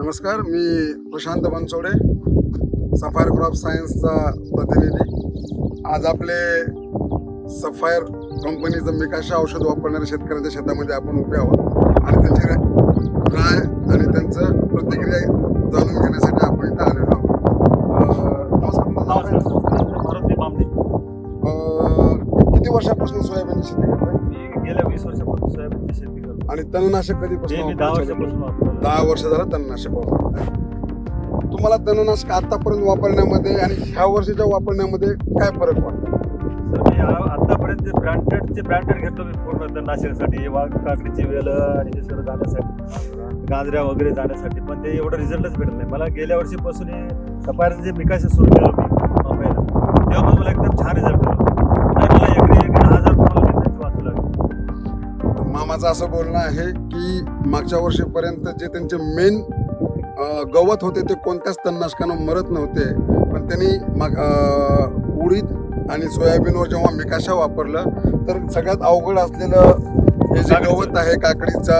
नमस्कार, मी Prashant Bansode, sapphire crop सायन्सचा प्रतिनिधी. आज आपले सफायर कंपनीचं मिकाशा औषध वापरणाऱ्या शेतकऱ्यांच्या शेतामध्ये आपण उभे आहोत आणि त्यांची राय आणि त्यांचं प्रतिक्रिया जाणून घेण्यासाठी आपण इथं आलेलो आहोत. मारुती बामणे. किती वर्षापासून सोयाबीनची शेती करताय? मी गेल्या 20 वर्षापासून सोयाबीनची शेती करतो. आणि तणनाशक कधीपासून मी 10 वर्षापासून वापरतो. 10 वर्ष झालं तणनाशक वापरताय. तुम्हाला तणनाशक आतापर्यंत वापरण्यामध्ये आणि ह्या वर्षीच्या वापरण्यामध्ये काय फरक वाटतो? तर मी आतापर्यंत ब्रँडेड घेतो मी पूर्ण तणनाशकासाठी, वाघ काकडीची वेल आणि हे सगळं जाण्यासाठी, गांजऱ्या वगैरे जाण्यासाठी, पण ते एवढं रिझल्टच भेटत नाही मला. गेल्या वर्षीपासून हे सफायरचं जे मिकाशा सुरू केलं मी वापरायला, तेव्हापासून मला एकदम छान रिझल्ट मिळाला आणि मला एकरी 10,000 मला त्यांची वाचू लागली. मामाचं असं बोलणं आहे की मागच्या वर्षीपर्यंत जे त्यांचे मेन गवत होते ते कोणत्याच तणनाशकानं मरत नव्हते, पण त्यांनी उडीद आणि सोयाबीनवर जेव्हा मिकाशा वापरलं तर सगळ्यात अवघड असलेलं हे जे गवत आहे, काकडीचा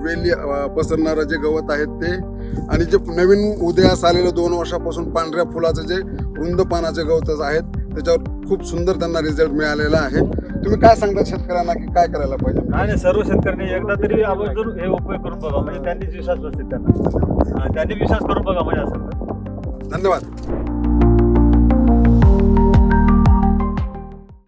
वेली पसरणारं जे गवत आहे ते, आणि जे नवीन उदयास आलेलं 2 वर्षापासून पांढऱ्या फुलाचं जे रुंद पानाचे गवत आहेत त्याच्यावर खूप सुंदर त्यांना रिझल्ट मिळालेला आहे. तुम्ही काय सांगता शेतकऱ्यांना की काय करायला पाहिजे? आणि सर्व शेतकऱ्यांनी एकदा तरी आवर्जून हे उपयोग करून बघा, म्हणजे त्यांनीच विश्वास बसतील त्यांना, त्यांनी विश्वास करून बघा म्हणजे असं. धन्यवाद.